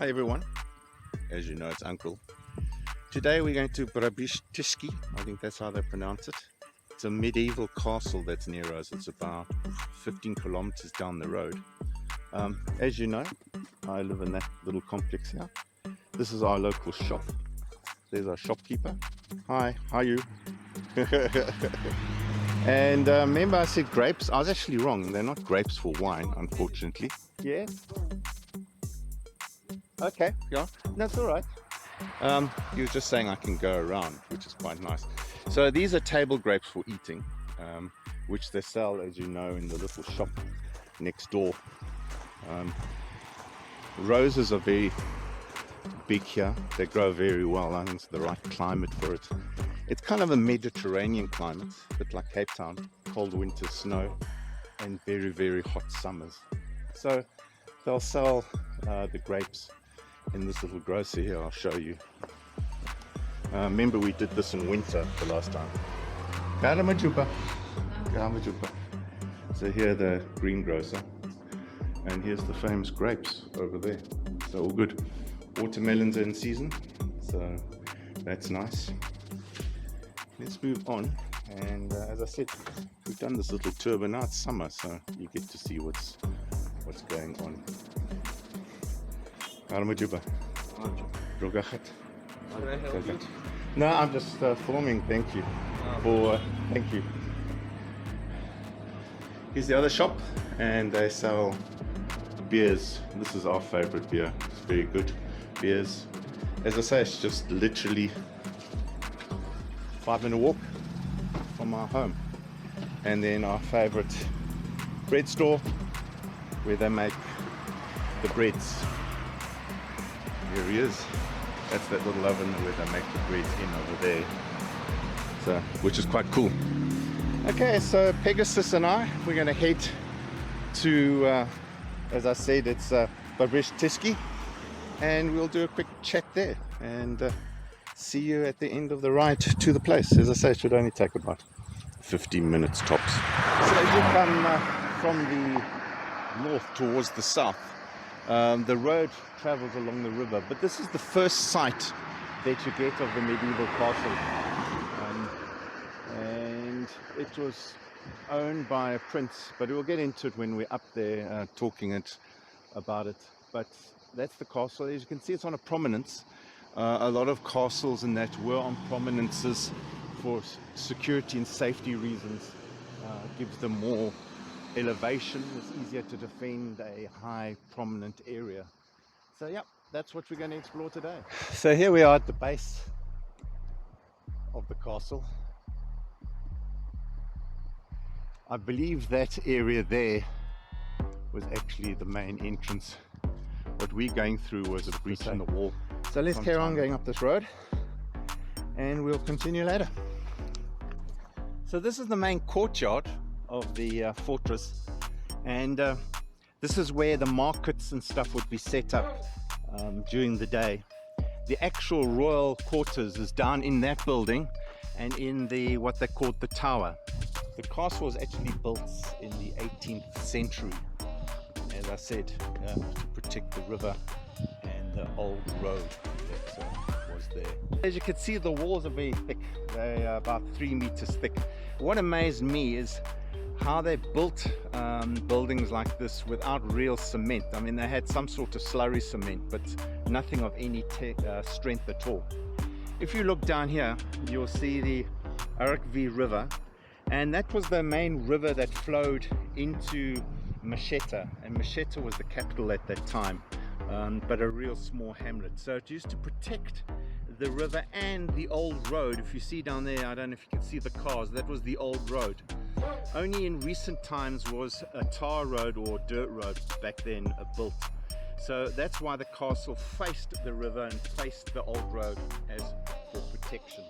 Hi everyone, as you know it's Uncle. Today we're going to Bebristsikhe, I think that's how they pronounce it. It's a medieval castle that's near us. It's about 15 kilometers down the road. As you know, I live in that little complex here. This is our local shop. There's our shopkeeper. Hi, how are you? And remember I said grapes? I was actually wrong. They're not grapes for wine, unfortunately. Yes? Okay, yeah, that's all right. He was just saying I can go around, which is quite nice. So these are table grapes for eating, which they sell, as you know, in the little shop next door. Roses are very big here. They grow very well. I think it's the right climate for it. It's kind of a Mediterranean climate, a bit like Cape Town. Cold winters, snow, and very, very hot summers. So they'll sell the grapes in this little grocery here. I'll show you. Remember we did this in winter the last time. So here the greengrocer, and here's the famous grapes over there. So all good. Watermelons are in season, so that's nice. Let's move on, and as I said, we've done this little tour, but now it's summer, so you get to see what's going on. No, I'm just filming. Thank you. Thank you. Here's the other shop, and they sell beers. This is our favorite beer. It's very good. Beers. As I say, it's just literally 5-minute walk from our home. And then our favorite bread store, where they make the breads. Here he is. That's that little oven where they make the bread in over there. So, which is quite cool. Okay, so Pegasus and I, we're going to head to, as I said, it's Bebristsikhe, and we'll do a quick chat there and see you at the end of the ride to the place. As I say, it should only take about 15 minutes tops. So as you come from the north towards the south, the road travels along the river, but this is the first sight that you get of the medieval castle, and it was owned by a prince, but we'll get into it when we're up there talking about it. But that's the castle. As you can see, it's on a prominence. A lot of castles and that were on prominences for security and safety reasons. Gives them more elevation. It's easier to defend a high prominent area. So yeah, that's what we're going to explore today. So here we are at the base of the castle. I believe that area there was actually the main entrance. What we're going through was a breach in the wall. So let's carry on going up this road, and we'll continue later. So this is the main courtyard of the fortress, and this is where the markets and stuff would be set up during the day. The actual royal quarters is down in that building and in the what they called the tower. The castle was actually built in the 18th century, as I said, to protect the river and the old road that was there. As you can see, the walls are very thick. They are about 3 meters thick. What amazed me is how they built buildings like this without real cement. I mean, they had some sort of slurry cement, but nothing of any strength at all. If you look down here, you'll see the Karrtli river, and that was the main river that flowed into Mtsheta, and Mtsheta was the capital at that time, but a real small hamlet. So it used to protect the river and the old road. If you see down there, I don't know if you can see the cars, that was the old road. Only in recent times was a tar road or dirt road back then built. So that's why the castle faced the river and faced the old road as for protection.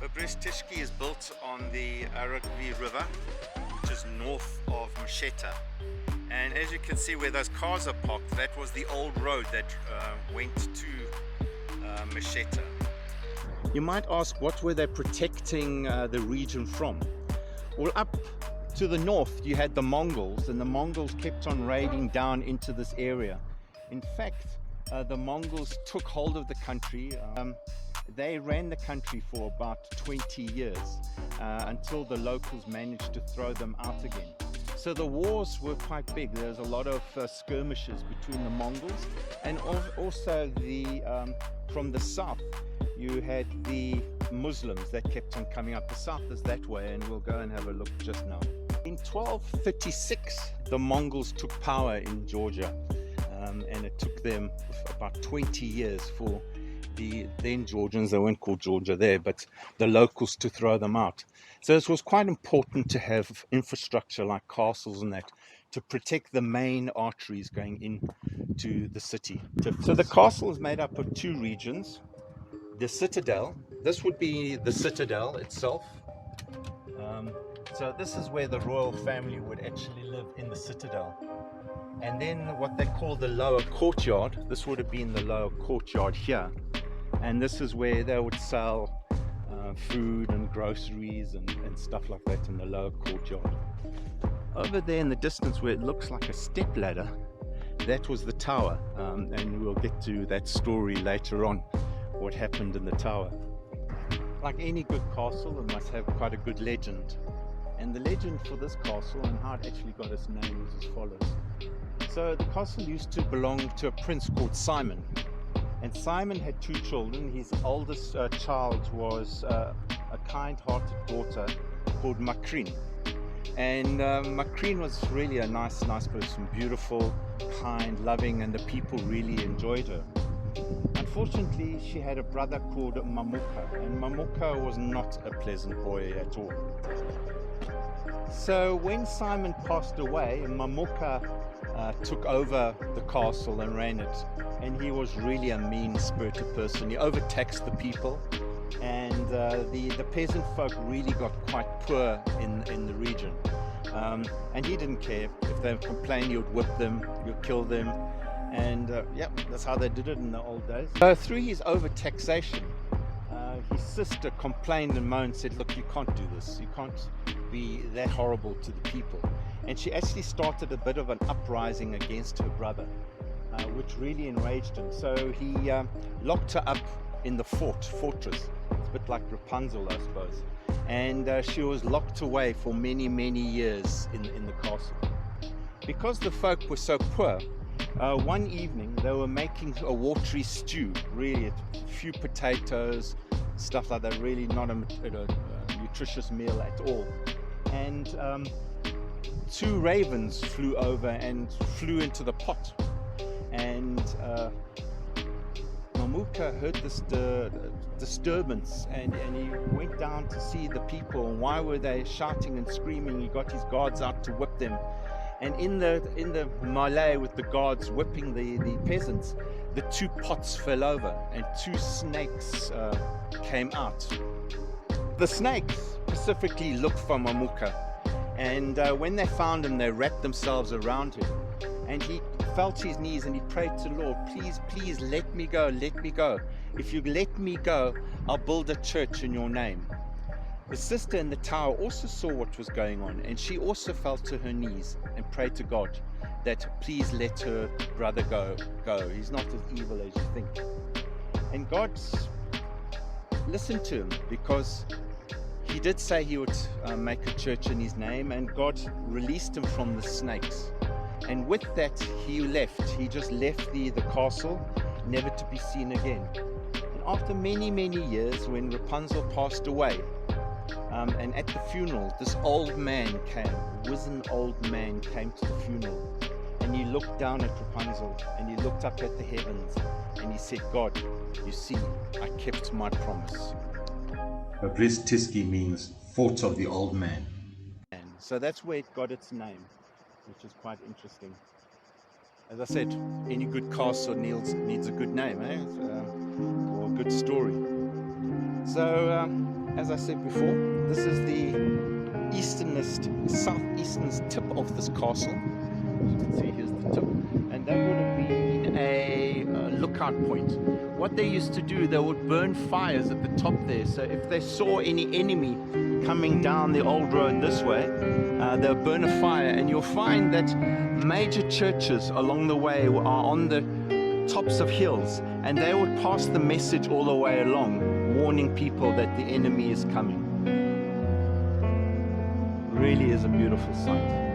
Bebristsikhe is built on the Karrtli river, which is north of Mtsheta. And as you can see where those cars are parked, that was the old road that went to Mtsheta. You might ask, what were they protecting the region from? Well, up To the north, you had the Mongols, and the Mongols kept on raiding down into this area. In fact, the Mongols took hold of the country. They ran the country for about 20 years until the locals managed to throw them out again. So the wars were quite big. There was a lot of skirmishes between the Mongols, and also from the south you had the Muslims that kept on coming up. The south is that way, and we'll go and have a look just now. In 1236, the Mongols took power in Georgia, and it took them about 20 years for the then Georgians, they weren't called Georgia there, but the locals, to throw them out. So it was quite important to have infrastructure like castles and that to protect the main arteries going into the city. So the castle is made up of two regions. The citadel, this would be the citadel itself. So this is where the royal family would actually live, in the citadel. And then what they call the lower courtyard, this would have been the lower courtyard here. And this is where they would sell food and groceries and stuff like that in the lower courtyard. Over there in the distance where it looks like a step ladder, that was the tower, and we'll get to that story later on, what happened in the tower. Like any good castle, it must have quite a good legend. And the legend for this castle and how it actually got its name is as follows. So the castle used to belong to a prince called Simon. And Simon had two children. His oldest child was a kind-hearted daughter called Makrine. And Makrine was really a nice person, beautiful, kind, loving, and the people really enjoyed her. Unfortunately, she had a brother called Mamuka, and Mamuka was not a pleasant boy at all. So when Simon passed away, Mamuka took over the castle and ran it, and he was really a mean-spirited person. He overtaxed the people, and the peasant folk really got quite poor in the region, and he didn't care. If they complained, he would whip them, he would kill them, and yeah, that's how they did it in the old days. So through his overtaxation, his sister complained and moaned, said, look, you can't do this, you can't be that horrible to the people. And she actually started a bit of an uprising against her brother, which really enraged him. So he locked her up in the fortress. It's a bit like Rapunzel, I suppose. And she was locked away for many, many years in the castle. Because the folk were so poor, one evening they were making a watery stew, really a few potatoes, stuff like that, really not a nutritious meal at all. And two ravens flew over and flew into the pot, and Mamuka heard this disturbance, and he went down to see the people, and why were they shouting and screaming. He got his guards out to whip them, and in the melee with the guards whipping the peasants, the two pots fell over and two snakes came out. The snakes specifically looked for Mamuka, and when they found him, they wrapped themselves around him, and he fell to his knees and he prayed to the Lord, please let me go, let me go. If you let me go, I'll build a church in your name. The sister in the tower also saw what was going on, and she also fell to her knees and prayed to God that please let her brother go. He's not as evil as you think. And God listened to him, because he did say he would make a church in his name, and God released him from the snakes. And with that, he left. He just left the castle, never to be seen again. And after many, many years, when Rapunzel passed away, and at the funeral, this old man came, a wizened old man came to the funeral, and he looked down at Rapunzel, and he looked up at the heavens, and he said, God, you see, I kept my promise. Bebristsikhe means fort of the old man. And so that's where it got its name, which is quite interesting. As I said, any good castle needs a good name, or a good story. So, as I said before, this is the southeastern tip of this castle. As you can see, here's the tip, and that would have been a lookout point. What they used to do, they would burn fires at the top there, so if they saw any enemy coming down the old road this way, they'll burn a fire, and you'll find that major churches along the way are on the tops of hills, and they would pass the message all the way along, warning people that the enemy is coming. Really is a beautiful sight.